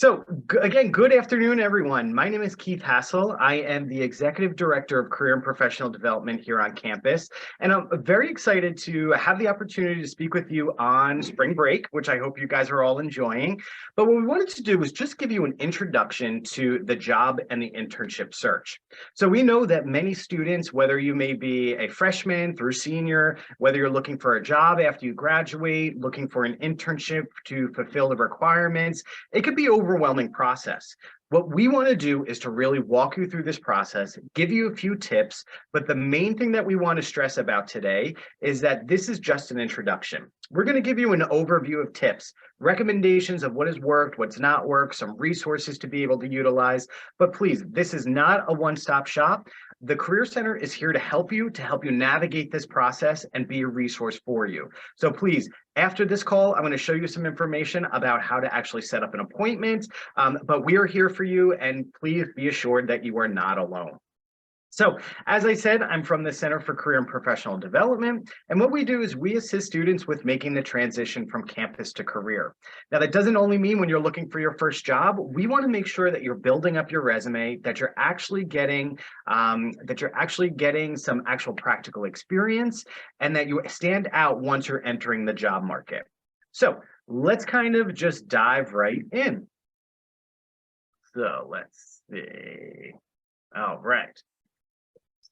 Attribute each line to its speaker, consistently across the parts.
Speaker 1: Again, good afternoon, everyone. My name is Keith Hassel. I am the Executive Director of Career and Professional Development here on campus. And I'm very excited to have the opportunity to speak with you on spring break, which I hope you guys are all enjoying. But what we wanted to do was just give you an introduction to the job and the internship search. So we know that many students, whether you may be a freshman through senior, whether you're looking for a job after you graduate, looking for an internship to fulfill the requirements, it could be overwhelming process. What we want to do is to really walk you through this process, give you a few tips, but the main thing that we want to stress about today is that this is just an introduction. We're going to give you an overview of tips, recommendations of what has worked, what's not worked, some resources to be able to utilize, but please, this is not a one-stop shop. The Career Center is here to help you navigate this process and be a resource for you. So please, after this call, I'm going to show you some information about how to actually set up an appointment, but we are here for you, and please be assured that you are not alone. So, as I said, I'm from the Center for Career and Professional Development, and what we do is we assist students with making the transition from campus to career. Now, that doesn't only mean when you're looking for your first job. We want to make sure that you're building up your resume, that you're actually getting some actual practical experience, and that you stand out once you're entering the job market. So, let's kind of just dive right in. So, let's see. All right.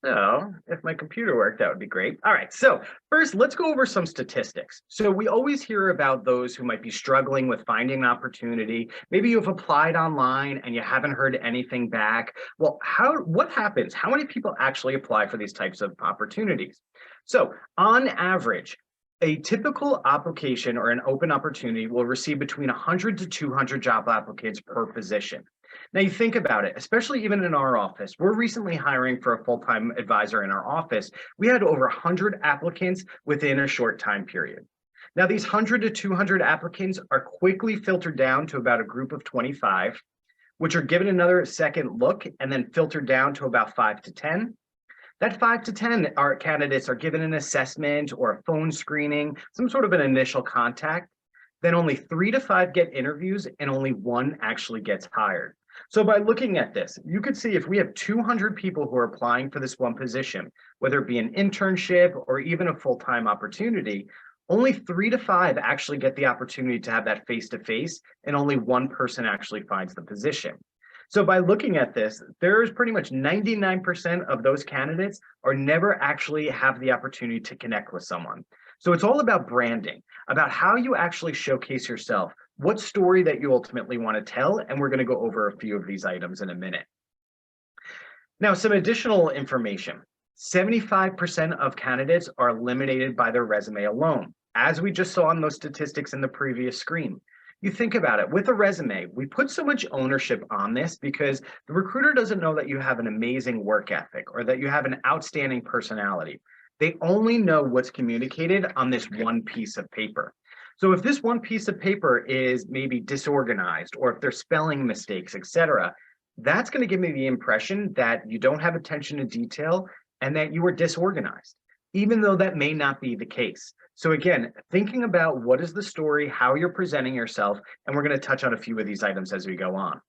Speaker 1: So if my computer worked, that would be great. All right, so first, let's go over some statistics. So we always hear about those who might be struggling with finding an opportunity. Maybe you've applied online and you haven't heard anything back. Well, what happens? How many people actually apply for these types of opportunities? So on average, a typical application or an open opportunity will receive between 100 to 200 job applicants per position. Now you think about it, especially even in our office, we're recently hiring for a full-time advisor in our office. We had over 100 applicants within a short time period. Now these 100 to 200 applicants are quickly filtered down to about a group of 25, which are given another second look and then filtered down to about 5 to 10. That 5 to 10 candidates are given an assessment or a phone screening, some sort of an initial contact. Then only 3 to 5 get interviews and only 1 actually gets hired. So by looking at this, you could see if we have 200 people who are applying for this one position, whether it be an internship or even a full-time opportunity, only 3 to 5 actually get the opportunity to have that face-to-face, and only 1 person actually finds the position. So by looking at this, there's pretty much 99% of those candidates are never actually have the opportunity to connect with someone. So it's all about branding, about how you actually showcase yourself, what story that you ultimately want to tell, and we're going to go over a few of these items in a minute. Now, some additional information. 75% of candidates are eliminated by their resume alone, as we just saw in those statistics in the previous screen. You think about it, with a resume, we put so much ownership on this because the recruiter doesn't know that you have an amazing work ethic or that you have an outstanding personality. They only know what's communicated on this one piece of paper. So if this one piece of paper is maybe disorganized, or if there's spelling mistakes, etc., that's going to give me the impression that you don't have attention to detail and that you are disorganized, even though that may not be the case. So again, thinking about what is the story, how you're presenting yourself, and we're going to touch on a few of these items as we go on.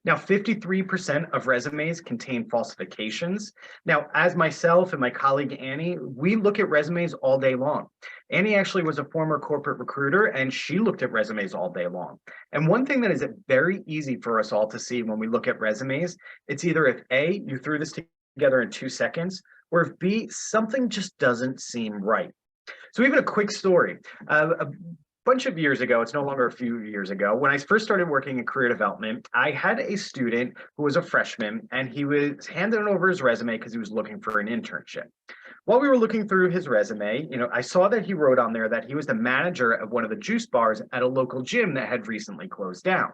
Speaker 1: Now, 53% of resumes contain falsifications. Now, as myself and my colleague Annie, we look at resumes all day long. Annie actually was a former corporate recruiter, and she looked at resumes all day long. And one thing that is very easy for us all to see when we look at resumes, it's either if A, you threw this together in 2 seconds, or if B, something just doesn't seem right. So even a quick story. A bunch of years ago, it's no longer a few years ago, when I first started working in career development, I had a student who was a freshman, and he was handing over his resume because he was looking for an internship. While we were looking through his resume, I saw that he wrote on there that he was the manager of one of the juice bars at a local gym that had recently closed down.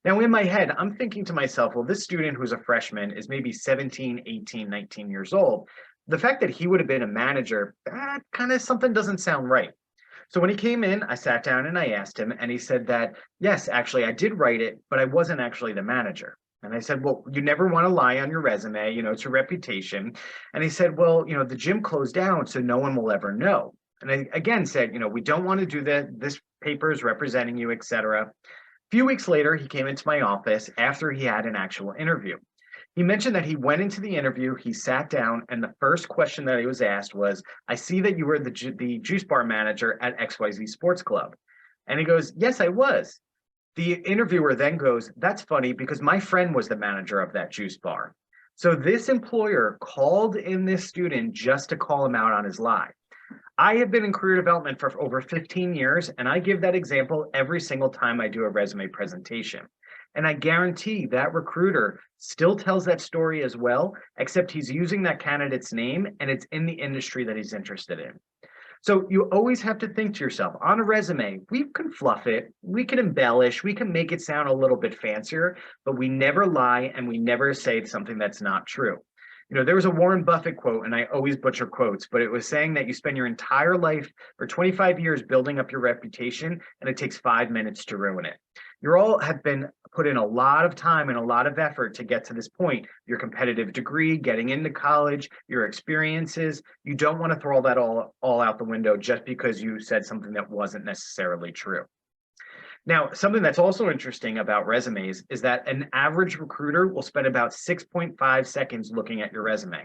Speaker 1: Now, in my head, I'm thinking to myself, well, this student who's a freshman is maybe 17, 18, 19 years old. The fact that he would have been a manager, that kind of something doesn't sound right. So when he came in, I sat down and I asked him, and he said that, yes, actually, I did write it, but I wasn't actually the manager. And I said, well, you never want to lie on your resume, it's your reputation. And he said, well, the gym closed down, so no one will ever know. And I again said, we don't want to do that. This paper is representing you, etc. Few weeks later, he came into my office after he had an actual interview. He mentioned that he went into the interview, he sat down, and the first question that he was asked was, I see that you were the juice bar manager at XYZ Sports Club. And he goes, yes, I was. The interviewer then goes, that's funny because my friend was the manager of that juice bar. So this employer called in this student just to call him out on his lie. I have been in career development for over 15 years, and I give that example every single time I do a resume presentation. And I guarantee that recruiter still tells that story as well, except he's using that candidate's name and it's in the industry that he's interested in. So you always have to think to yourself, on a resume, we can fluff it, we can embellish, we can make it sound a little bit fancier, but we never lie and we never say something that's not true. You know, there was a Warren Buffett quote, and I always butcher quotes, but it was saying that you spend your entire life or 25 years building up your reputation, and it takes 5 minutes to ruin it. You all have been put in a lot of time and a lot of effort to get to this point. Your competitive degree, getting into college, your experiences. You don't want to throw that all out the window just because you said something that wasn't necessarily true. Now, something that's also interesting about resumes is that an average recruiter will spend about 6.5 seconds looking at your resume.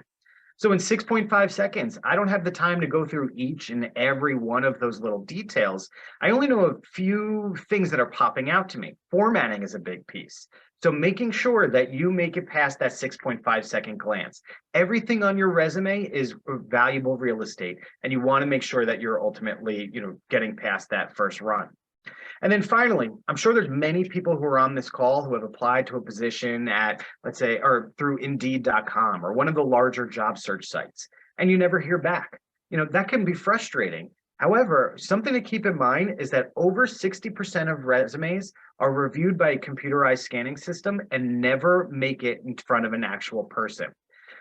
Speaker 1: So in 6.5 seconds, I don't have the time to go through each and every one of those little details. I only know a few things that are popping out to me. Formatting is a big piece. So making sure that you make it past that 6.5 second glance. Everything on your resume is valuable real estate, and you want to make sure that you're ultimately, getting past that first run. And then finally, I'm sure there's many people who are on this call who have applied to a position at, let's say, or through Indeed.com or one of the larger job search sites, and you never hear back. That can be frustrating. However, something to keep in mind is that over 60% of resumes are reviewed by a computerized scanning system and never make it in front of an actual person.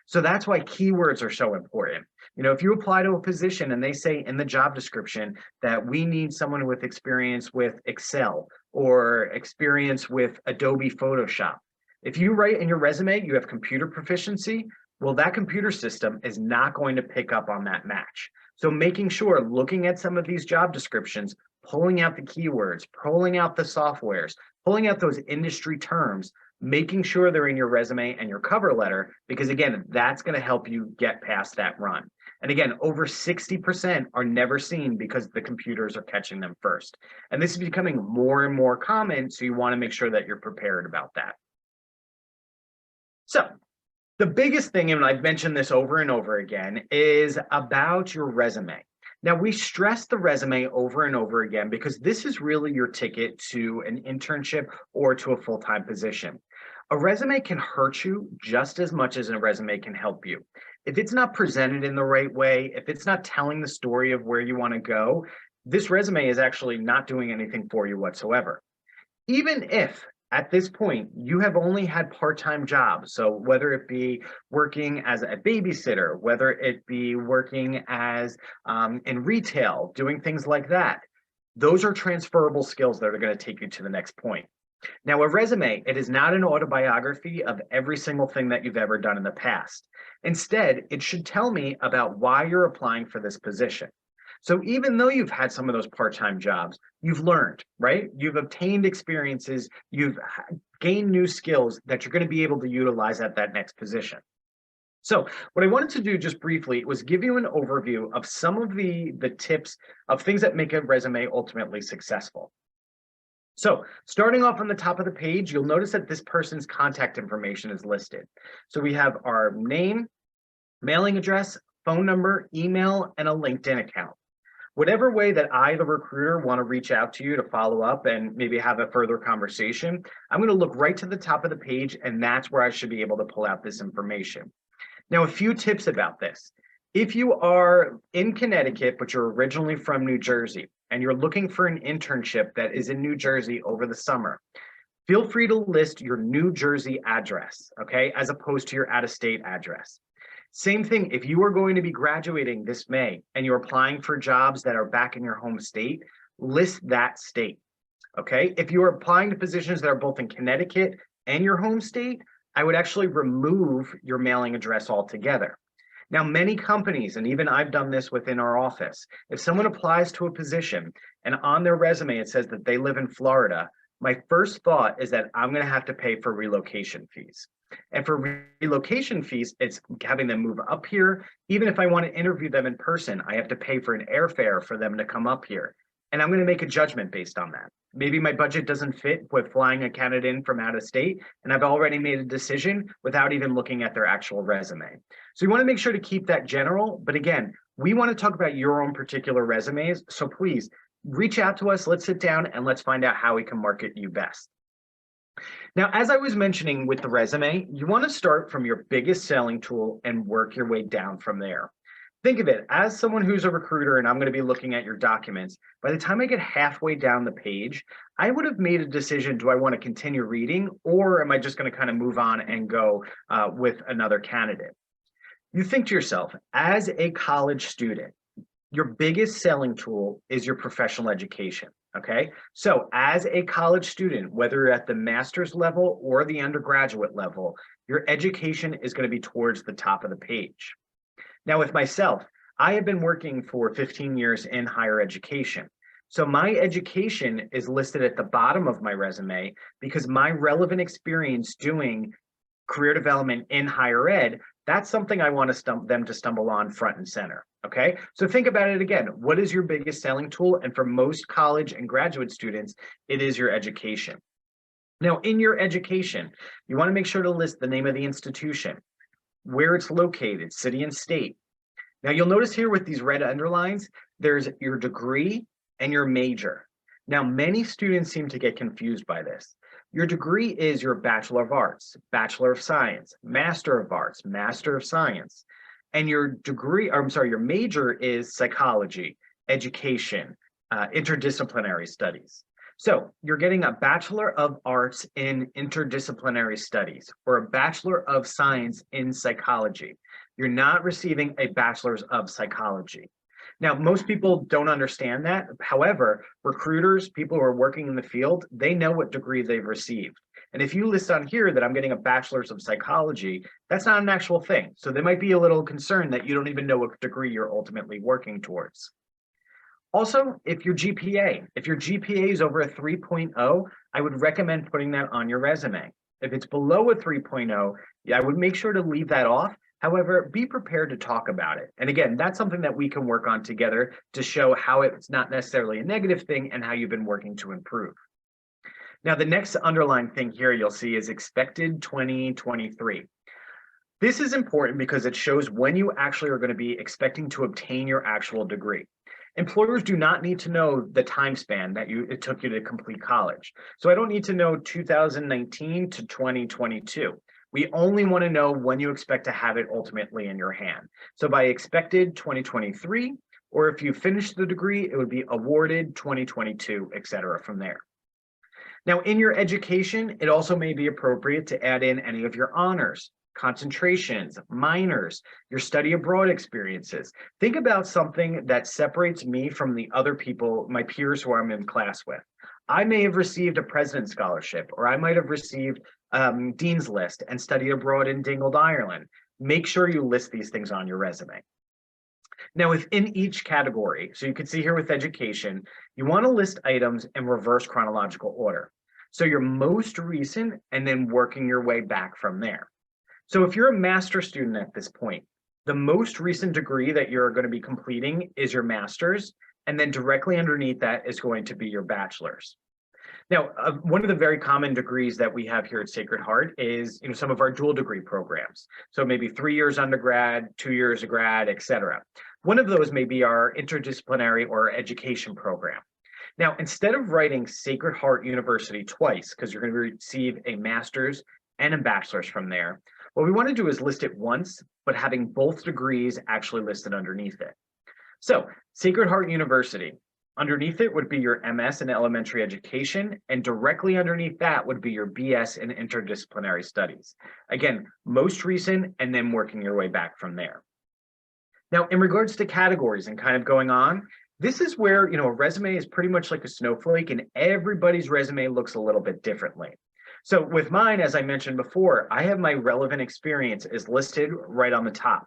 Speaker 1: So that's why keywords are so important. If you apply to a position and they say in the job description that we need someone with experience with Excel or experience with Adobe Photoshop, if you write in your resume you have computer proficiency, well, that computer system is not going to pick up on that match. So making sure, looking at some of these job descriptions, pulling out the keywords, pulling out the softwares, pulling out those industry terms, making sure they're in your resume and your cover letter, because again, that's going to help you get past that run. And again, over 60% are never seen because the computers are catching them first. And this is becoming more and more common, so you want to make sure that you're prepared about that. So the biggest thing, and I've mentioned this over and over again, is about your resume. Now, we stress the resume over and over again because this is really your ticket to an internship or to a full-time position. A resume can hurt you just as much as a resume can help you. If it's not presented in the right way, if it's not telling the story of where you want to go, this resume is actually not doing anything for you whatsoever. Even if at this point you have only had part-time jobs, so whether it be working as a babysitter, whether it be working as in retail, doing things like that, those are transferable skills that are going to take you to the next point. Now, a resume, it is not an autobiography of every single thing that you've ever done in the past. Instead, it should tell me about why you're applying for this position. So even though you've had some of those part-time jobs, you've learned, right? You've obtained experiences, you've gained new skills that you're going to be able to utilize at that next position. So what I wanted to do just briefly was give you an overview of some of the tips of things that make a resume ultimately successful. So starting off on the top of the page, you'll notice that this person's contact information is listed. So we have our name, mailing address, phone number, email, and a LinkedIn account. Whatever way that I, the recruiter, want to reach out to you to follow up and maybe have a further conversation, I'm going to look right to the top of the page, and that's where I should be able to pull out this information. Now, a few tips about this. If you are in Connecticut, but you're originally from New Jersey, and you're looking for an internship that is in New Jersey over the summer, feel free to list your New Jersey address, okay, as opposed to your out-of-state address. Same thing, if you are going to be graduating this May and you're applying for jobs that are back in your home state, list that state, okay? If you are applying to positions that are both in Connecticut and your home state, I would actually remove your mailing address altogether. Now, many companies, and even I've done this within our office, if someone applies to a position and on their resume it says that they live in Florida, my first thought is that I'm going to have to pay for relocation fees. And for relocation fees, it's having them move up here. Even if I want to interview them in person, I have to pay for an airfare for them to come up here. And I'm going to make a judgment based on that. Maybe my budget doesn't fit with flying a candidate in from out of state, and I've already made a decision without even looking at their actual resume. So you want to make sure to keep that general. But again, we want to talk about your own particular resumes. So please reach out to us. Let's sit down and let's find out how we can market you best. Now, as I was mentioning with the resume, you want to start from your biggest selling tool and work your way down from there. Think of it as someone who's a recruiter and I'm going to be looking at your documents. By the time I get halfway down the page, I would have made a decision. Do I want to continue reading, or am I just going to kind of move on and go with another candidate? You think to yourself, as a college student, your biggest selling tool is your professional education. Okay, so as a college student, whether you're at the master's level or the undergraduate level, your education is going to be towards the top of the page. Now, with myself, I have been working for 15 years in higher education. So my education is listed at the bottom of my resume because my relevant experience doing career development in higher ed, that's something I want them to stumble on front and center. Okay, so think about it again. What is your biggest selling tool? And for most college and graduate students, it is your education. Now, in your education, you want to make sure to list the name of the institution, where it's located, city and state. Now, you'll notice here with these red underlines, there's your degree and your major. Now, many students seem to get confused by this. Your degree is your Bachelor of Arts, Bachelor of Science, Master of Arts, Master of Science. And your your major is psychology, education, interdisciplinary studies. So you're getting a Bachelor of Arts in interdisciplinary studies or a Bachelor of Science in psychology. You're not receiving a Bachelor's of Psychology. Now, most people don't understand that. However, recruiters, people who are working in the field, they know what degree they've received. And if you list on here that I'm getting a Bachelor's of Psychology, that's not an actual thing. So they might be a little concerned that you don't even know what degree you're ultimately working towards. Also, if your GPA is over a 3.0, I would recommend putting that on your resume. If it's below a 3.0, I would make sure to leave that off. However, be prepared to talk about it. And again, that's something that we can work on together to show how it's not necessarily a negative thing and how you've been working to improve. Now, the next underlined thing here you'll see is expected 2023. This is important because it shows when you actually are going to be expecting to obtain your actual degree. Employers do not need to know the time span that it took you to complete college. So I don't need to know 2019 to 2022. We only want to know when you expect to have it ultimately in your hand. So by expected 2023, or if you finish the degree, it would be awarded 2022, et cetera, from there. Now, in your education, it also may be appropriate to add in any of your honors, concentrations, minors, your study abroad experiences. Think about something that separates me from the other people, my peers who I'm in class with. I may have received a President's Scholarship, or I might have received Dean's List and studied abroad in Dingle, Ireland. Make sure you list these things on your resume. Now, within each category, so you can see here with education, you want to list items in reverse chronological order. So your most recent and then working your way back from there. So if you're a master's student at this point, the most recent degree that you're going to be completing is your master's, and then directly underneath that is going to be your bachelor's. Now, one of the very common degrees that we have here at Sacred Heart is, some of our dual degree programs. So maybe 3 years undergrad, 2 years of grad, et cetera. One of those may be our interdisciplinary or education program. Now, instead of writing Sacred Heart University twice, because you're going to receive a master's and a bachelor's from there, what we want to do is list it once, but having both degrees actually listed underneath it. So, Sacred Heart University, underneath it would be your MS in elementary education, and directly underneath that would be your BS in interdisciplinary studies. Again, most recent, and then working your way back from there. Now, in regards to categories and kind of going on, this is where, a resume is pretty much like a snowflake, and everybody's resume looks a little bit differently. So with mine, as I mentioned before, I have my relevant experience is listed right on the top.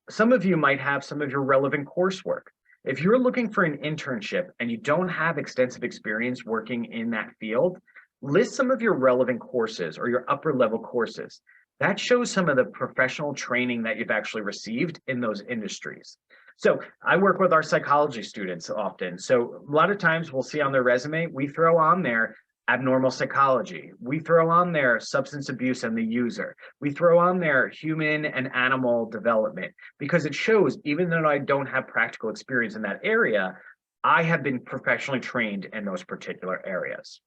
Speaker 1: Some of you might have some of your relevant coursework. If you're looking for an internship and you don't have extensive experience working in that field, list some of your relevant courses or your upper level courses. That shows some of the professional training that you've actually received in those industries. So I work with our psychology students often. So a lot of times we'll see on their resume, we throw on there abnormal psychology. We throw on there substance abuse and the user. We throw on there human and animal development because it shows, even though I don't have practical experience in that area, I have been professionally trained in those particular areas.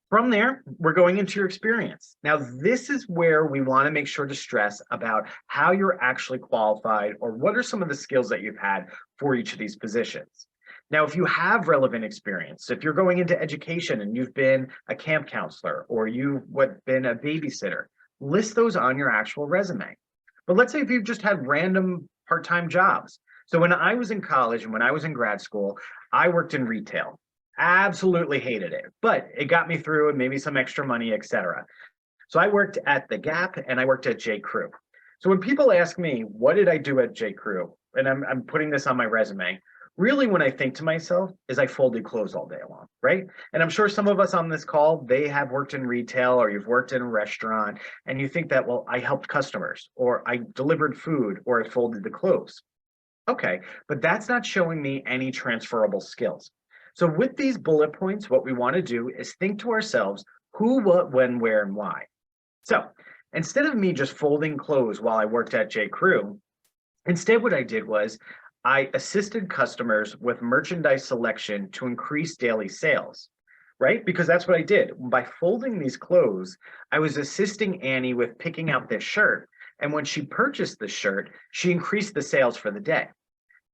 Speaker 1: From there, we're going into your experience. Now, this is where we want to make sure to stress about how you're actually qualified or what are some of the skills that you've had for each of these positions. Now, if you have relevant experience, if you're going into education and you've been a camp counselor or you've been a babysitter, list those on your actual resume. But let's say if you've just had random part-time jobs. So when I was in college and when I was in grad school, I worked in retail. Absolutely hated it, but it got me through and maybe some extra money, etc. So I worked at the Gap and I worked at J. Crew. So when people ask me, what did I do at J. Crew? And I'm putting this on my resume. Really, when I think to myself is I folded clothes all day long, right? And I'm sure some of us on this call, they have worked in retail or you've worked in a restaurant and you think that, well, I helped customers or I delivered food or I folded the clothes. Okay, but that's not showing me any transferable skills. So with these bullet points, what we want to do is think to ourselves, who, what, when, where, and why. So instead of me just folding clothes while I worked at J. Crew, instead what I did was I assisted customers with merchandise selection to increase daily sales, right? Because that's what I did. By folding these clothes, I was assisting Annie with picking out this shirt. And when she purchased the shirt, she increased the sales for the day.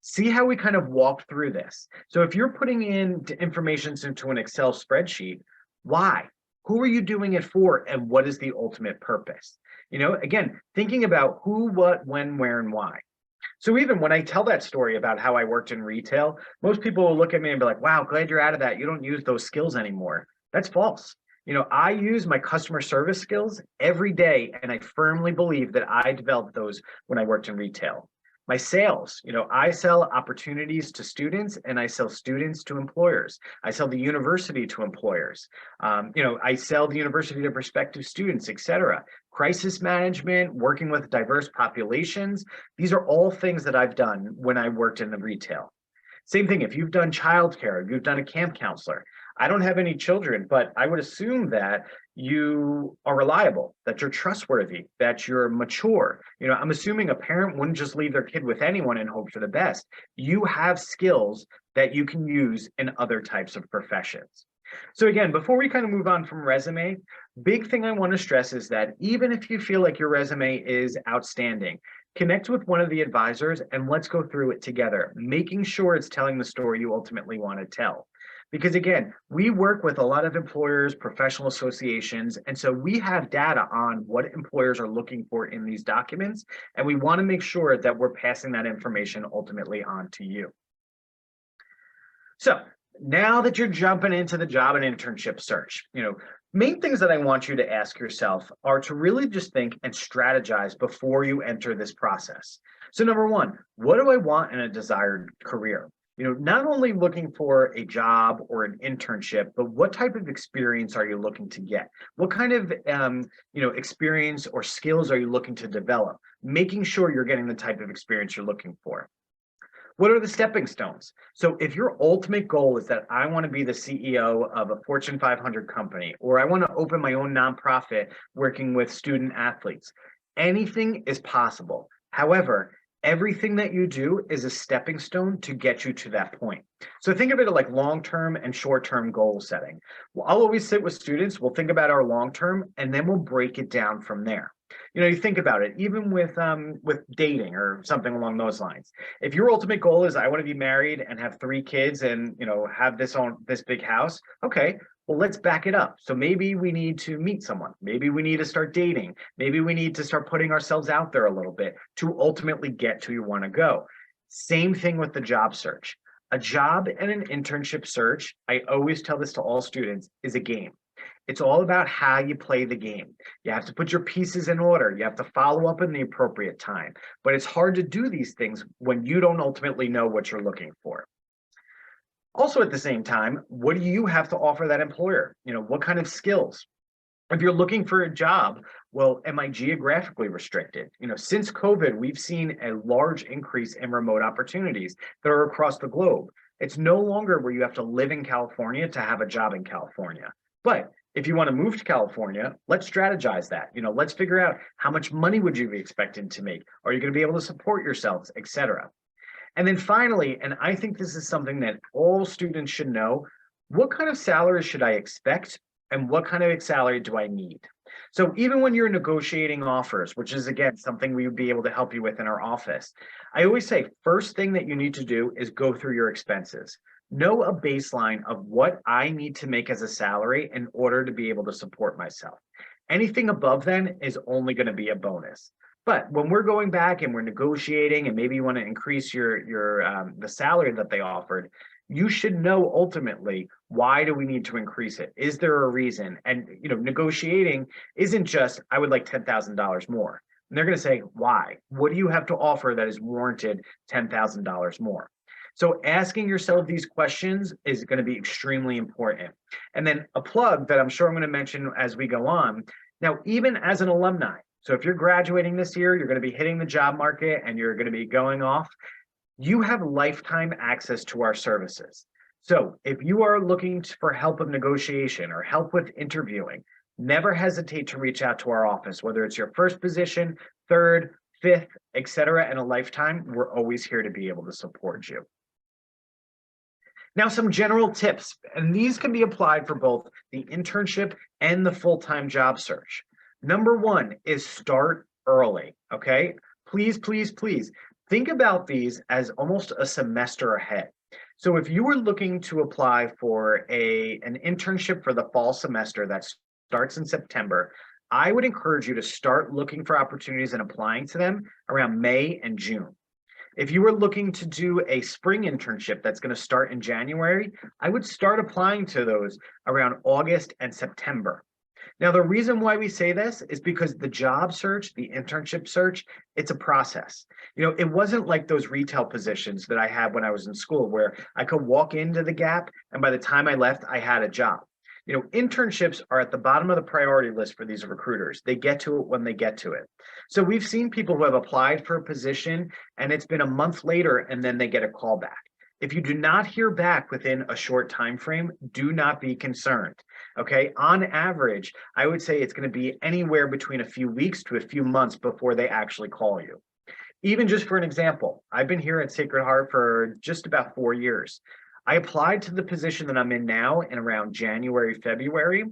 Speaker 1: See how we kind of walked through this. So if you're putting in information into an Excel spreadsheet, why? Who are you doing it for? And what is the ultimate purpose? You know, again, thinking about who, what, when, where, and why. So even when I tell that story about how I worked in retail, most people will look at me and be like, wow, glad you're out of that. You don't use those skills anymore. That's false. You know, I use my customer service skills every day, and I firmly believe that I developed those when I worked in retail. My sales, you know, I sell opportunities to students and I sell students to employers. I sell the university to employers. You know, I sell the university to prospective students, etc. Crisis management, working with diverse populations. These are all things that I've done when I worked in the retail. Same thing, if you've done childcare, if you've done a camp counselor. I don't have any children, but I would assume that you are reliable, that you're trustworthy, that you're mature. You know, I'm assuming a parent wouldn't just leave their kid with anyone and hope for the best. You have skills that you can use in other types of professions. So again, before we kind of move on from resume, big thing I want to stress is that even if you feel like your resume is outstanding, connect with one of the advisors and let's go through it together, making sure it's telling the story you ultimately want to tell. Because again, we work with a lot of employers, professional associations, and so we have data on what employers are looking for in these documents, and we want to make sure that we're passing that information ultimately on to you. So now that you're jumping into the job and internship search, you know, main things that I want you to ask yourself are to really just think and strategize before you enter this process. So number one, what do I want in a desired career? You know, not only looking for a job or an internship, but what type of experience are you looking to get? What kind of, you know, experience or skills are you looking to develop? Making sure you're getting the type of experience you're looking for. What are the stepping stones? So if your ultimate goal is that I want to be the CEO of a Fortune 500 company, or I want to open my own nonprofit working with student athletes, anything is possible. However, everything that you do is a stepping stone to get you to that point. So think of it like long-term and short-term goal setting. Well, I'll always sit with students, we'll think about our long-term, and then we'll break it down from there. You know, you think about it, even with dating or something along those lines. If your ultimate goal is I want to be married and have 3 kids and, you know, have this big house, okay, well, let's back it up. So maybe we need to meet someone. Maybe we need to start dating. Maybe we need to start putting ourselves out there a little bit to ultimately get to where you want to go. Same thing with the job search. A job and an internship search, I always tell this to all students, is a game. It's all about how you play the game. You have to put your pieces in order. You have to follow up in the appropriate time. But it's hard to do these things when you don't ultimately know what you're looking for. Also, at the same time, what do you have to offer that employer? What kind of skills? If you're looking for a job, well, am I geographically restricted? Since COVID, we've seen a large increase in remote opportunities that are across the globe. It's no longer where you have to live in California to have a job in California. But if you want to move to California, let's strategize that. Let's figure out how much money would you be expected to make? Are you going to be able to support yourselves, et cetera? And then finally, and I think this is something that all students should know, what kind of salary should I expect and what kind of salary do I need? So even when you're negotiating offers, which is again, something we would be able to help you with in our office, I always say, first thing that you need to do is go through your expenses. Know a baseline of what I need to make as a salary in order to be able to support myself. Anything above then is only going to be a bonus. But when we're going back and we're negotiating and maybe you want to increase the salary that they offered, you should know ultimately, why do we need to increase it? Is there a reason? And negotiating isn't just, I would like $10,000 more. And they're going to say, why? What do you have to offer that is warranted $10,000 more? So asking yourself these questions is going to be extremely important. And then a plug that I'm sure I'm going to mention as we go on. Now, even as an alumni, so if you're graduating this year, you're going to be hitting the job market and you're going to be going off, you have lifetime access to our services. So if you are looking for help with negotiation or help with interviewing, never hesitate to reach out to our office, whether it's your first position, third, fifth, et cetera, in a lifetime. We're always here to be able to support you. Now, some general tips, and these can be applied for both the internship and the full-time job search. Number one is start early, okay? Please, please, please think about these as almost a semester ahead. So if you were looking to apply for an internship for the fall semester that starts in September, I would encourage you to start looking for opportunities and applying to them around May and June. If you were looking to do a spring internship that's going to start in January, I would start applying to those around August and September. Now, the reason why we say this is because the job search, the internship search, it's a process. It wasn't like those retail positions that I had when I was in school where I could walk into the Gap and by the time I left, I had a job. Internships are at the bottom of the priority list for these recruiters. They get to it when they get to it. So we've seen people who have applied for a position and it's been a month later and then they get a call back. If you do not hear back within a short time frame, do not be concerned. Okay, on average, I would say it's going to be anywhere between a few weeks to a few months before they actually call you. Even just for an example, I've been here at Sacred Heart for just about 4 years. I applied to the position that I'm in now in around January, February.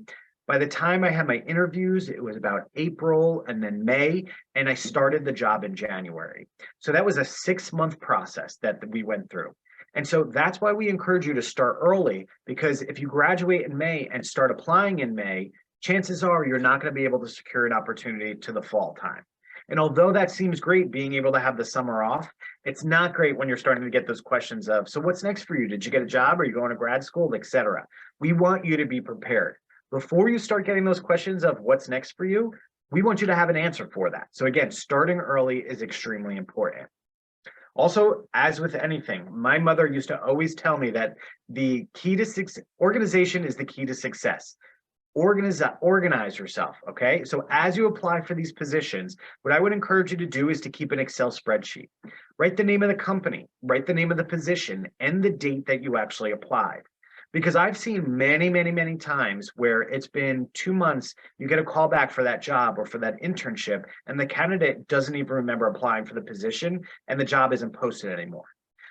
Speaker 1: By the time I had my interviews, it was about April and then May, and I started the job in January. So that was a 6-month process that we went through. And so that's why we encourage you to start early, because if you graduate in May and start applying in May, chances are you're not going to be able to secure an opportunity to the fall time. And although that seems great, being able to have the summer off, it's not great when you're starting to get those questions of, so what's next for you? Did you get a job? Are you going to grad school, et cetera? We want you to be prepared. Before you start getting those questions of what's next for you, we want you to have an answer for that. So again, starting early is extremely important. Also, as with anything, my mother used to always tell me that the key to organization is the key to success. Organize yourself, okay? So as you apply for these positions, what I would encourage you to do is to keep an Excel spreadsheet. Write the name of the company, write the name of the position, and the date that you actually applied. Because I've seen many, many, many times where it's been 2 months, you get a call back for that job or for that internship, and the candidate doesn't even remember applying for the position, and the job isn't posted anymore.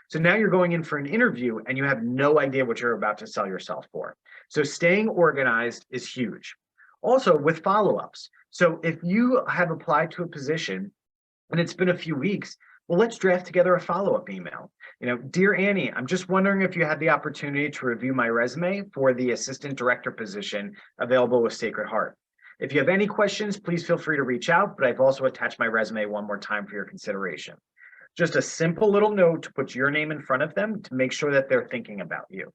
Speaker 1: So now you're going in for an interview and you have no idea what you're about to sell yourself for. So staying organized is huge. Also with follow-ups. So if you have applied to a position and it's been a few weeks, well, let's draft together a follow-up email. Dear Annie, I'm just wondering if you had the opportunity to review my resume for the assistant director position available with Sacred Heart. If you have any questions, please feel free to reach out, but I've also attached my resume one more time for your consideration. Just a simple little note to put your name in front of them to make sure that they're thinking about you.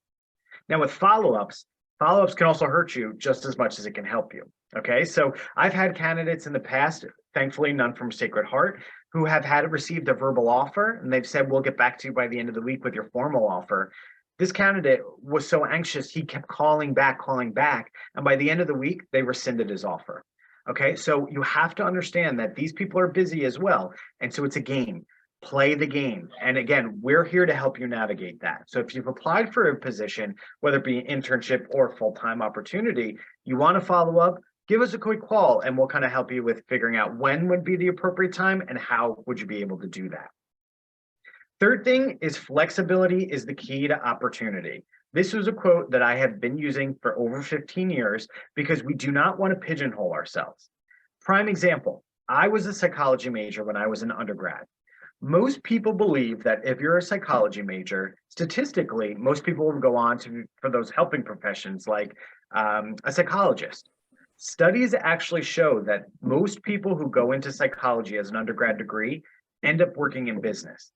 Speaker 1: Now with follow-ups Follow-ups can also hurt you just as much as it can help you. Okay, so I've had candidates in the past, thankfully none from Sacred Heart, who have had received a verbal offer and they've said, we'll get back to you by the end of the week with your formal offer. This candidate was so anxious, he kept calling back. And by the end of the week, they rescinded his offer. Okay, so you have to understand that these people are busy as well. And so it's a game. Play the game. And again, we're here to help you navigate that. So if you've applied for a position, whether it be an internship or full-time opportunity, you want to follow up, give us a quick call and we'll kind of help you with figuring out when would be the appropriate time and how would you be able to do that. Third thing is flexibility is the key to opportunity. This was a quote that I have been using for over 15 years because we do not want to pigeonhole ourselves. Prime example, I was a psychology major when I was an undergrad. Most people believe that if you're a psychology major, statistically, most people will go on for those helping professions like a psychologist. Studies actually show that most people who go into psychology as an undergrad degree end up working in business.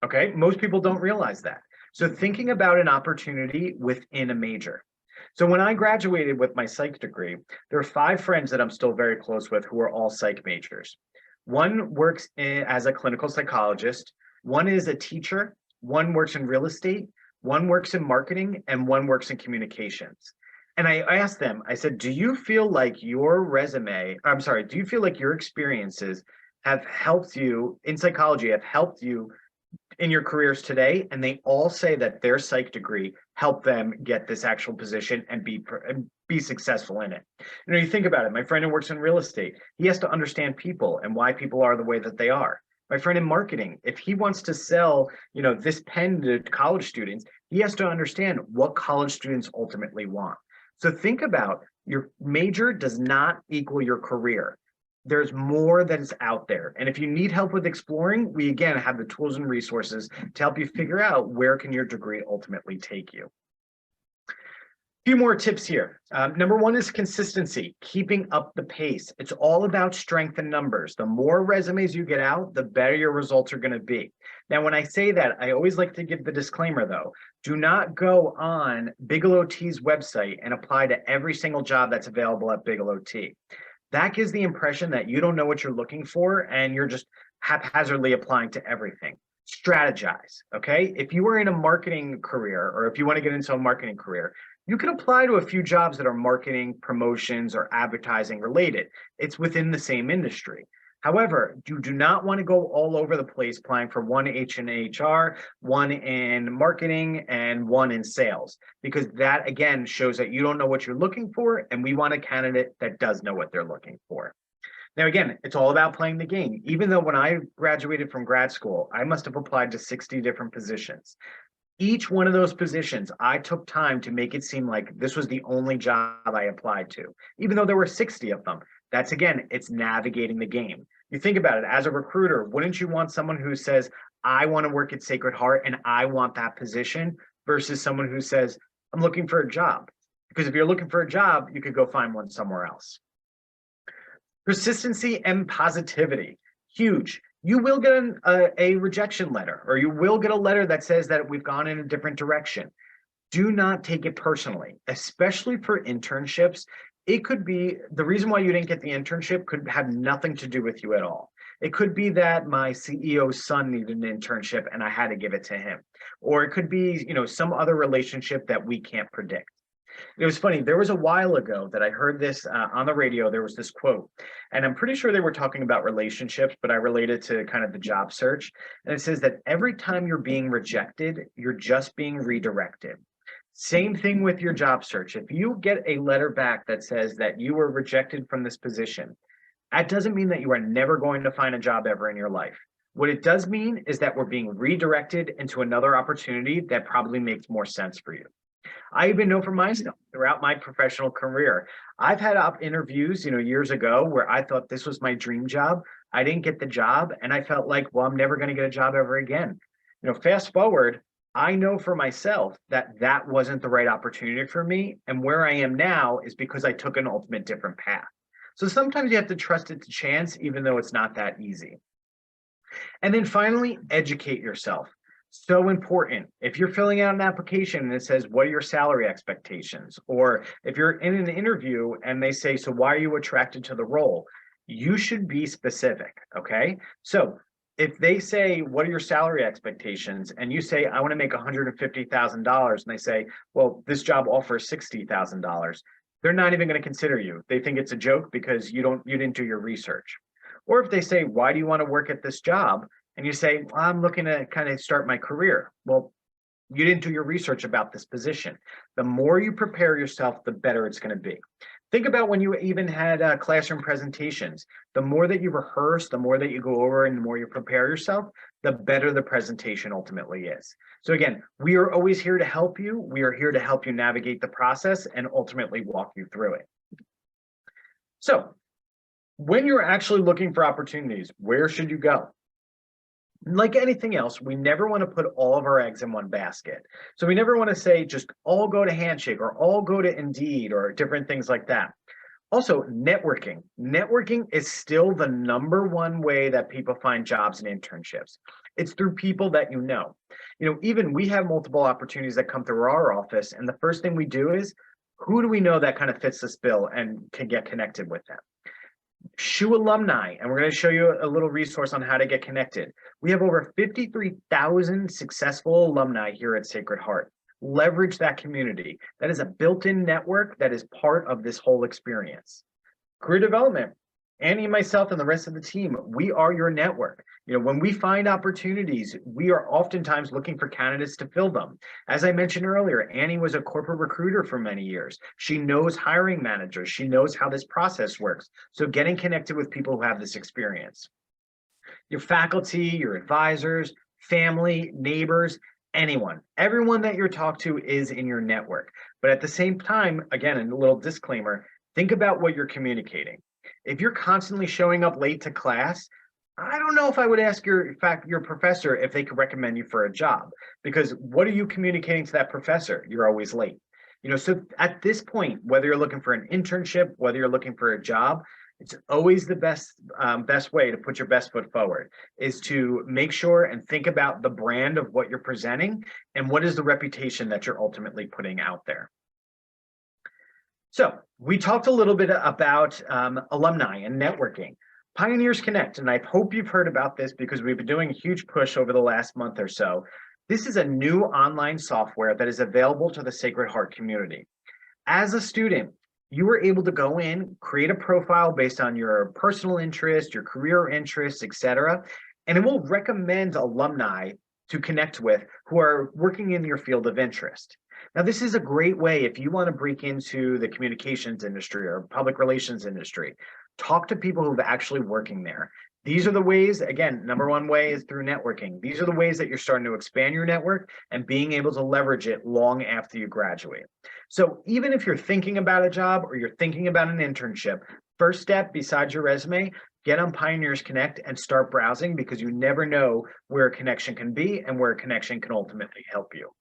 Speaker 1: Okay, most people don't realize that. So thinking about an opportunity within a major. So when I graduated with my psych degree, there are 5 friends that I'm still very close with who are all psych majors. One works as a clinical psychologist, one is a teacher, one works in real estate, one works in marketing, and one works in communications. And I asked them, I said, do you feel like your do you feel like your experiences have helped you in psychology, have helped you in your careers today? And they all say that their psych degree helped them get this actual position and be successful in it. You know, you think about it, my friend who works in real estate, he has to understand people and why people are the way that they are. My friend in marketing, if he wants to sell, this pen to college students, he has to understand what college students ultimately want. So think about your major does not equal your career. There's more that is out there. And if you need help with exploring, we again have the tools and resources to help you figure out where can your degree ultimately take you. A few more tips here. Number 1 is consistency, keeping up the pace. It's all about strength in numbers. The more resumes you get out, the better your results are going to be. Now, when I say that, I always like to give the disclaimer though. Do not go on Bigelow T's website and apply to every single job that's available at Bigelow T. That gives the impression that you don't know what you're looking for and you're just haphazardly applying to everything. Strategize, okay? If you are in a marketing career or if you want to get into a marketing career, you can apply to a few jobs that are marketing, promotions, or advertising related. It's within the same industry. However, you do not want to go all over the place applying for one in HR, one in marketing, and one in sales, because that, again, shows that you don't know what you're looking for, and we want a candidate that does know what they're looking for. Now, again, it's all about playing the game. Even though when I graduated from grad school, I must have applied to 60 different positions. Each one of those positions, I took time to make it seem like this was the only job I applied to, even though there were 60 of them. That's, again, it's navigating the game. You think about it, as a recruiter, wouldn't you want someone who says, I want to work at Sacred Heart and I want that position, versus someone who says, I'm looking for a job? Because if you're looking for a job, you could go find one somewhere else. Persistency and positivity, huge. You will get a rejection letter, or you will get a letter that says that we've gone in a different direction. Do not take it personally, especially for internships. It could be the reason why you didn't get the internship could have nothing to do with you at all. It could be that my CEO's son needed an internship and I had to give it to him. Or it could be, some other relationship that we can't predict. It was funny. There was a while ago that I heard this on the radio. There was this quote, and I'm pretty sure they were talking about relationships, but I related to kind of the job search. And it says that every time you're being rejected, you're just being redirected. Same thing with your job search. If you get a letter back that says that you were rejected from this position, that doesn't mean that you are never going to find a job ever in your life. What it does mean is that we're being redirected into another opportunity that probably makes more sense for you. I even know for myself throughout my professional career, I've had interviews, years ago where I thought this was my dream job. I didn't get the job and I felt like, well, I'm never going to get a job ever again. Fast forward, I know for myself that that wasn't the right opportunity for me. And where I am now is because I took an ultimate different path. So sometimes you have to trust it to chance, even though it's not that easy. And then finally, educate yourself. So important. If you're filling out an application and it says, what are your salary expectations? Or if you're in an interview and they say, so why are you attracted to the role? You should be specific, okay? So if they say, what are your salary expectations? And you say, I want to make $150,000, and they say, well, this job offers $60,000. They're not even going to consider you. They think it's a joke because you didn't do your research. Or if they say, why do you want to work at this job? And you say, well, I'm looking to kind of start my career. Well, you didn't do your research about this position. The more you prepare yourself, the better it's going to be. Think about when you even had classroom presentations. The more that you rehearse, the more that you go over and the more you prepare yourself, the better the presentation ultimately is. So again, we are always here to help you. We are here to help you navigate the process and ultimately walk you through it. So when you're actually looking for opportunities, where should you go? Like anything else, we never want to put all of our eggs in one basket. So we never want to say just all go to Handshake or all go to Indeed or different things like that. Also, networking. Networking is still the #1 way that people find jobs and internships. It's through people that you know. Even we have multiple opportunities that come through our office, and the first thing we do is, who do we know that kind of fits this bill and can get connected with them? SHU alumni, and we're going to show you a little resource on how to get connected. We have over 53,000 successful alumni here at Sacred Heart. Leverage that community. That is a built-in network that is part of this whole experience. Career development. Annie, myself, and the rest of the team, we are your network. When we find opportunities, we are oftentimes looking for candidates to fill them. As I mentioned earlier, Annie was a corporate recruiter for many years. She knows hiring managers. She knows how this process works. So getting connected with people who have this experience. Your faculty, your advisors, family, neighbors, anyone, everyone that you're talked to is in your network. But at the same time, again, a little disclaimer, think about what you're communicating. If you're constantly showing up late to class, I don't know if I would ask your professor if they could recommend you for a job, because what are you communicating to that professor? You're always late. So at this point, whether you're looking for an internship, whether you're looking for a job, it's always the best way to put your best foot forward is to make sure and think about the brand of what you're presenting and what is the reputation that you're ultimately putting out there. So we talked a little bit about alumni and networking. Pioneers Connect, and I hope you've heard about this because we've been doing a huge push over the last month or so. This is a new online software that is available to the Sacred Heart community. As a student, you were able to go in, create a profile based on your personal interest, your career interests, etc., and it will recommend alumni to connect with who are working in your field of interest. Now, this is a great way if you want to break into the communications industry or public relations industry. Talk to people who've actually working there. These are the ways, again, #1 way is through networking. These are the ways that you're starting to expand your network and being able to leverage it long after you graduate. So even if you're thinking about a job or you're thinking about an internship, first step besides your resume, get on Pioneers Connect and start browsing because you never know where a connection can be and where a connection can ultimately help you.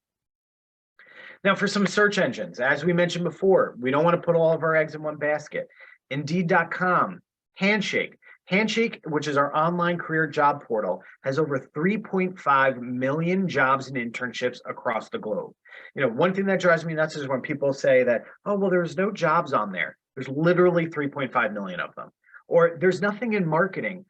Speaker 1: Now, for some search engines, as we mentioned before, we don't want to put all of our eggs in one basket. Indeed.com, Handshake. Handshake, which is our online career job portal, has over 3.5 million jobs and internships across the globe. One thing that drives me nuts is when people say that, oh, well, there's no jobs on there. There's literally 3.5 million of them. Or there's nothing in marketing.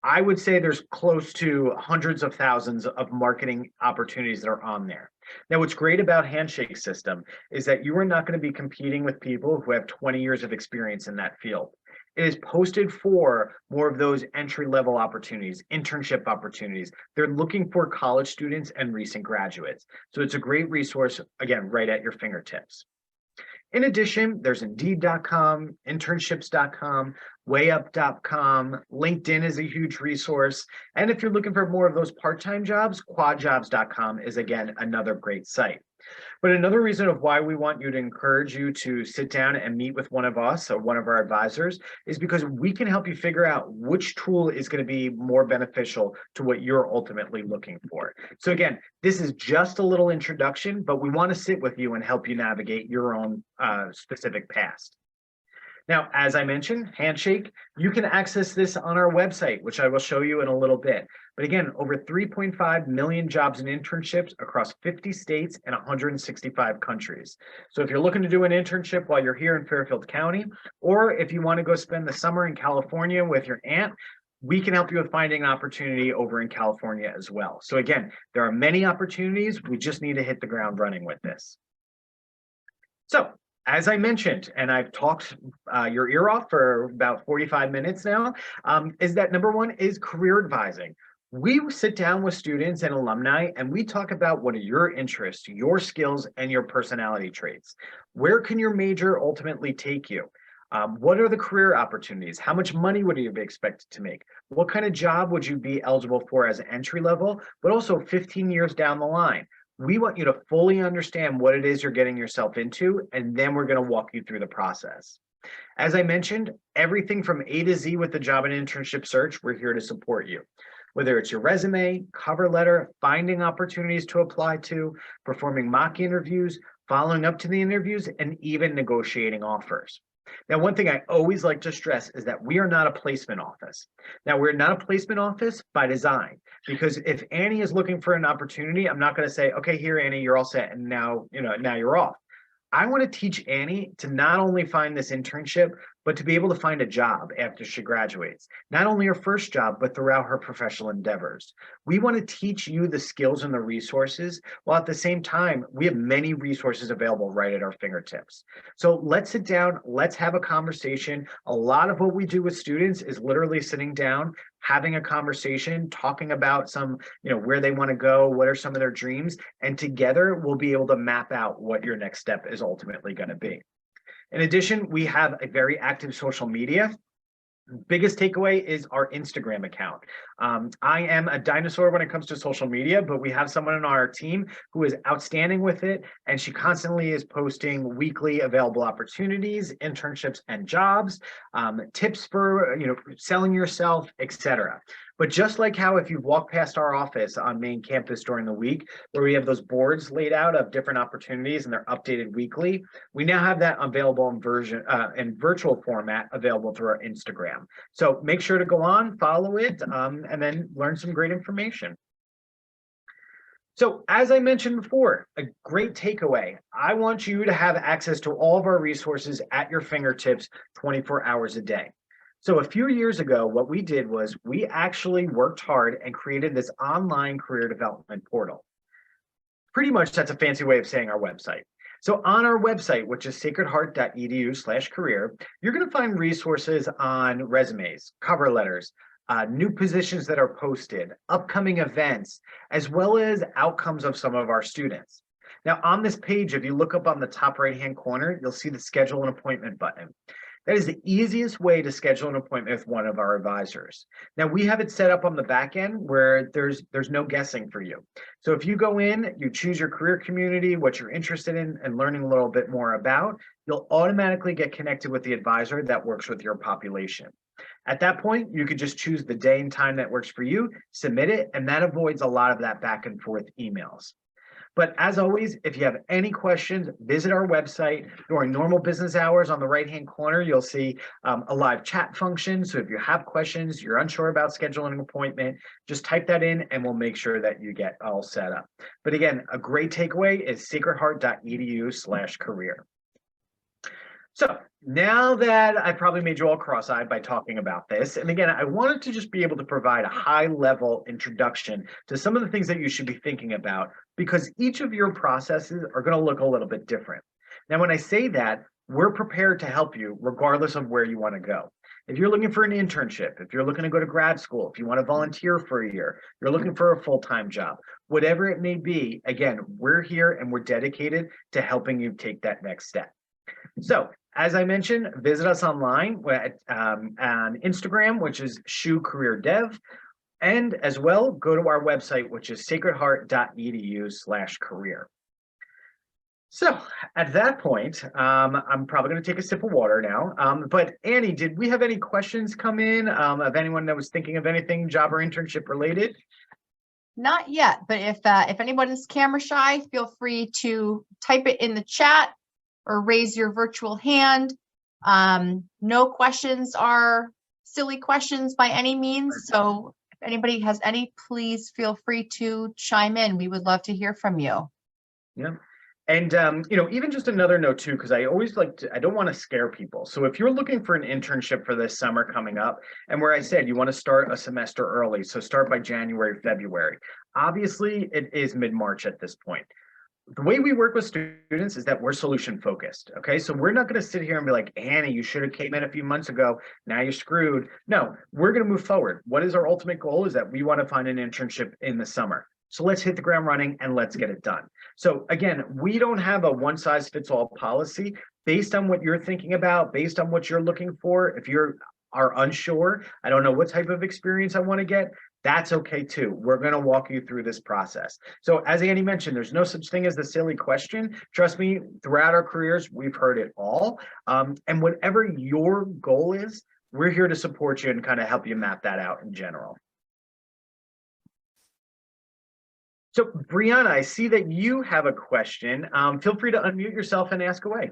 Speaker 1: I would say there's close to hundreds of thousands of marketing opportunities that are on there. Now, what's great about Handshake system is that you are not going to be competing with people who have 20 years of experience in that field. It is posted for more of those entry-level opportunities, internship opportunities. They're looking for college students and recent graduates. So it's a great resource, again, right at your fingertips. In addition, there's Indeed.com, internships.com, wayup.com, LinkedIn is a huge resource. And if you're looking for more of those part-time jobs, quadjobs.com is, again, another great site. But another reason of why we want you to encourage you to sit down and meet with one of us or one of our advisors is because we can help you figure out which tool is going to be more beneficial to what you're ultimately looking for. So again, this is just a little introduction, but we want to sit with you and help you navigate your own specific past. Now, as I mentioned, Handshake, you can access this on our website, which I will show you in a little bit. But again, over 3.5 million jobs and internships across 50 states and 165 countries. So if you're looking to do an internship while you're here in Fairfield County, or if you want to go spend the summer in California with your aunt, we can help you with finding an opportunity over in California as well. So again, there are many opportunities. We just need to hit the ground running with this. So as I mentioned, and I've talked your ear off for about 45 minutes now, is that number one is career advising. We sit down with students and alumni and we talk about what are your interests, your skills, and your personality traits. Where can your major ultimately take you? What are the career opportunities? How much money would you be expected to make? What kind of job would you be eligible for as an entry level, but also 15 years down the line? We want you to fully understand what it is you're getting yourself into, and then we're going to walk you through the process. As I mentioned, everything from A to Z with the job and internship search, we're here to support you. Whether it's your resume, cover letter, finding opportunities to apply to, performing mock interviews, following up to the interviews, and even negotiating offers. Now, one thing I always like to stress is that we are not a placement office. Now, we're not a placement office by design, because if Annie is looking for an opportunity, I'm not going to say, okay, here, Annie, you're all set, and now you're off. I want to teach Annie to not only find this internship, but to be able to find a job after she graduates. Not only her first job, but throughout her professional endeavors. We want to teach you the skills and the resources, while at the same time, we have many resources available right at our fingertips. So let's sit down, let's have a conversation. A lot of what we do with students is literally sitting down, having a conversation, talking about some, where they want to go, what are some of their dreams, and together we'll be able to map out what your next step is ultimately going to be. In addition, we have a very active social media. Biggest takeaway is our Instagram account. I am a dinosaur when it comes to social media, but we have someone on our team who is outstanding with it, and she constantly is posting weekly available opportunities, internships, and jobs, tips for selling yourself, etc. But just like how if you walk past our office on main campus during the week, where we have those boards laid out of different opportunities and they're updated weekly, we now have that available in virtual format available through our Instagram. So make sure to go on, follow it, and then learn some great information. So as I mentioned before, a great takeaway. I want you to have access to all of our resources at your fingertips 24 hours a day. So a few years ago, what we did was we actually worked hard and created this online career development portal. Pretty much that's a fancy way of saying our website. So on our website, which is sacredheart.edu/career, you're going to find resources on resumes, cover letters, new positions that are posted, upcoming events, as well as outcomes of some of our students. Now on this page, if you look up on the top right-hand corner, you'll see the schedule an appointment button. That is the easiest way to schedule an appointment with one of our advisors. Now we have it set up on the back end where there's no guessing for you. So if you go in, you choose your career community, what you're interested in and learning a little bit more about, you'll automatically get connected with the advisor that works with your population. At that point, you could just choose the day and time that works for you, submit it, and that avoids a lot of that back and forth emails. But as always, if you have any questions, visit our website during normal business hours. On the right-hand corner, you'll see a live chat function. So if you have questions, you're unsure about scheduling an appointment, just type that in and we'll make sure that you get all set up. But again, a great takeaway is sacredheart.edu/career. So now that I probably made you all cross-eyed by talking about this, and again, I wanted to just be able to provide a high-level introduction to some of the things that you should be thinking about, because each of your processes are going to look a little bit different. Now, when I say that, we're prepared to help you regardless of where you want to go. If you're looking for an internship, if you're looking to go to grad school, if you want to volunteer for a year, you're looking for a full-time job, whatever it may be, again, we're here and we're dedicated to helping you take that next step. So, as I mentioned, visit us online on Instagram, which is Shoe Career Dev, and as well, go to our website, which is sacredheart.edu/career. So at that point, I'm probably going to take a sip of water now. But Annie, did we have any questions come in of anyone that was thinking of anything job or internship related?
Speaker 2: Not yet, but if anyone is camera shy, feel free to type it in the chat or raise your virtual hand. No questions are silly questions by any means. So if anybody has any, please feel free to chime in. We would love to hear from you.
Speaker 1: Yeah. And, even just another note too, because I always I don't want to scare people. So if you're looking for an internship for this summer coming up, and where I said you want to start a semester early, so start by January, February, obviously it is mid-March at this point. The way we work with students is that we're solution focused. Okay. So we're not going to sit here and be like, Annie, you should have came in a few months ago. Now you're screwed. No, we're going to move forward. What is our ultimate goal is that we want to find an internship in the summer. So let's hit the ground running and let's get it done. So again, we don't have a one size fits all policy based on what you're thinking about, based on what you're looking for. If you're are unsure, I don't know what type of experience I want to get, that's okay too. We're going to walk you through this process. So as Annie mentioned, there's no such thing as the silly question. Trust me, throughout our careers, we've heard it all. And whatever your goal is, we're here to support you and kind of help you map that out in general. So Brianna, I see that you have a question. Feel free to unmute yourself and ask away.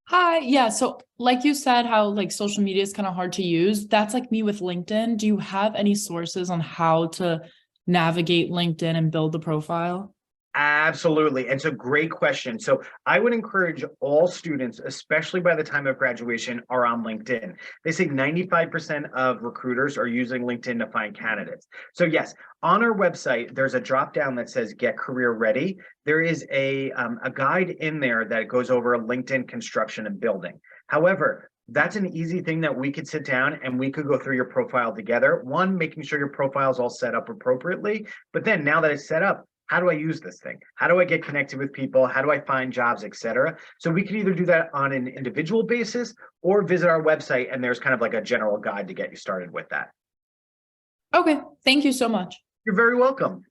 Speaker 3: Hi, yeah. So like you said, how like social media is kind of hard to use. That's like me with LinkedIn. Do you have any sources on how to navigate LinkedIn and build the profile?
Speaker 1: Absolutely. And so great question. So I would encourage all students, especially by the time of graduation, are on LinkedIn. They say 95% of recruiters are using LinkedIn to find candidates. So yes, on our website, there's a drop down that says get career ready. There is a guide in there that goes over LinkedIn construction and building. However, that's an easy thing that we could sit down and we could go through your profile together. One, making sure your profile is all set up appropriately. But then now that it's set up, how do I use this thing? How do I get connected with people? How do I find jobs, et cetera? So we can either do that on an individual basis or visit our website, and there's kind of like a general guide to get you started with that.
Speaker 3: Okay, thank you so much.
Speaker 1: You're very welcome.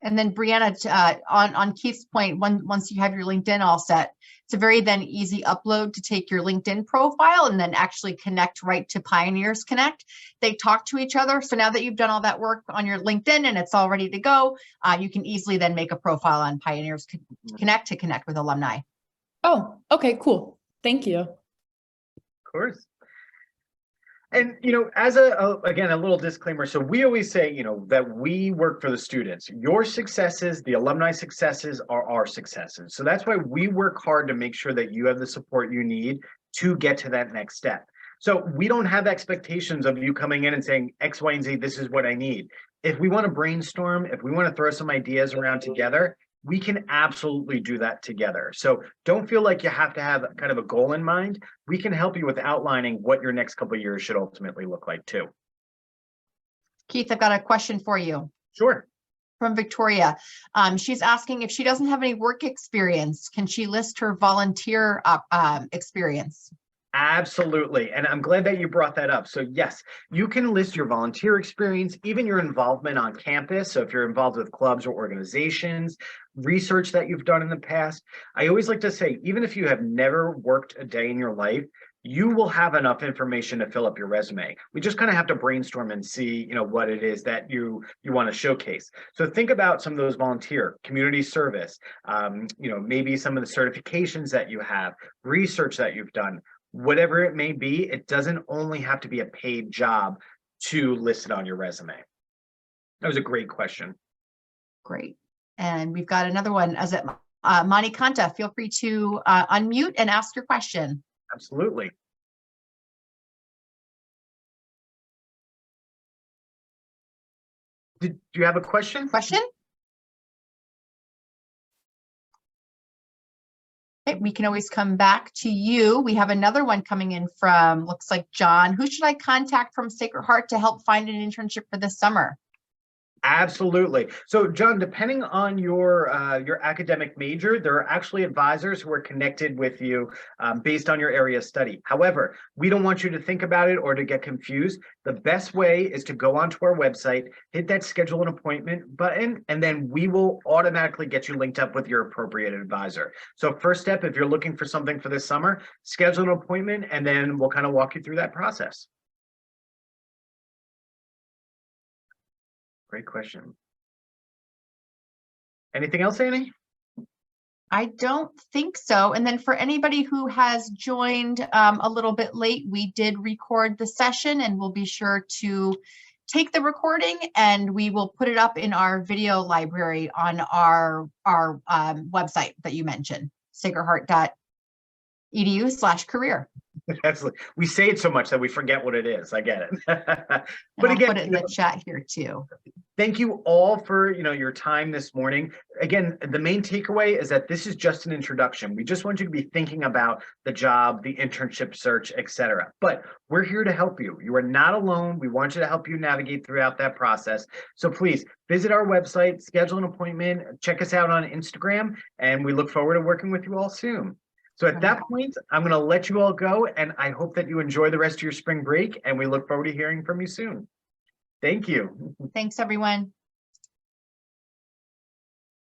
Speaker 2: And then Brianna, on Keith's point, once you have your LinkedIn all set, it's a very then easy upload to take your LinkedIn profile and then actually connect right to Pioneers Connect. They talk to each other. So now that you've done all that work on your LinkedIn and it's all ready to go, you can easily then make a profile on Pioneers Connect to connect with alumni.
Speaker 3: Oh, okay, cool. Thank you.
Speaker 1: Of course. And, as again, a little disclaimer. So we always say, that we work for the students. Your successes, the alumni successes are our successes. So that's why we work hard to make sure that you have the support you need to get to that next step. So we don't have expectations of you coming in and saying X, Y, and Z, this is what I need. If we want to brainstorm, if we want to throw some ideas around together, we can absolutely do that together. So don't feel like you have to have kind of a goal in mind. We can help you with outlining what your next couple of years should ultimately look like too.
Speaker 2: Keith, I've got a question for you.
Speaker 1: Sure.
Speaker 2: From Victoria. She's asking if she doesn't have any work experience, can she list her volunteer experience?
Speaker 1: Absolutely. And I'm glad that you brought that up. So yes, you can list your volunteer experience, even your involvement on campus. So if you're involved with clubs or organizations, research that you've done in the past. I always like to say, even if you have never worked a day in your life, you will have enough information to fill up your resume. We just kind of have to brainstorm and see, what it is that you want to showcase. So think about some of those volunteer, community service, maybe some of the certifications that you have, research that you've done. Whatever it may be, it doesn't only have to be a paid job to list it on your resume. That was a great question.
Speaker 2: Great. And we've got another one. As it Manikanta, feel free to unmute and ask your question.
Speaker 1: Absolutely. Do you have a question?
Speaker 2: Question? Okay, we can always come back to you. We have another one coming in from, looks like John. Who should I contact from Sacred Heart to help find an internship for this summer?
Speaker 1: Absolutely. So, John, depending on your academic major, there are actually advisors who are connected with you based on your area of study. However, we don't want you to think about it or to get confused. The best way is to go onto our website, hit that schedule an appointment button, and then we will automatically get you linked up with your appropriate advisor. So first step, if you're looking for something for this summer, schedule an appointment, and then we'll kind of walk you through that process. Great question. Anything else, Annie?
Speaker 2: I don't think so. And then for anybody who has joined a little bit late, we did record the session and we'll be sure to take the recording and we will put it up in our video library on our website that you mentioned, sacredheart.edu/career.
Speaker 1: Absolutely. We say it so much that we forget what it is. I get it.
Speaker 2: And
Speaker 1: But
Speaker 2: I'll
Speaker 1: again,
Speaker 2: put it in the chat here too.
Speaker 1: thank you all for your time this morning. Again, the main takeaway is that this is just an introduction. We just want you to be thinking about the job, the internship search, etc. But we're here to help you. You are not alone. We want you to help you navigate throughout that process. So please visit our website, schedule an appointment, check us out on Instagram, and we look forward to working with you all soon. So at that point, I'm going to let you all go, and I hope that you enjoy the rest of your spring break, and we look forward to hearing from you soon. Thank you.
Speaker 2: Thanks, everyone.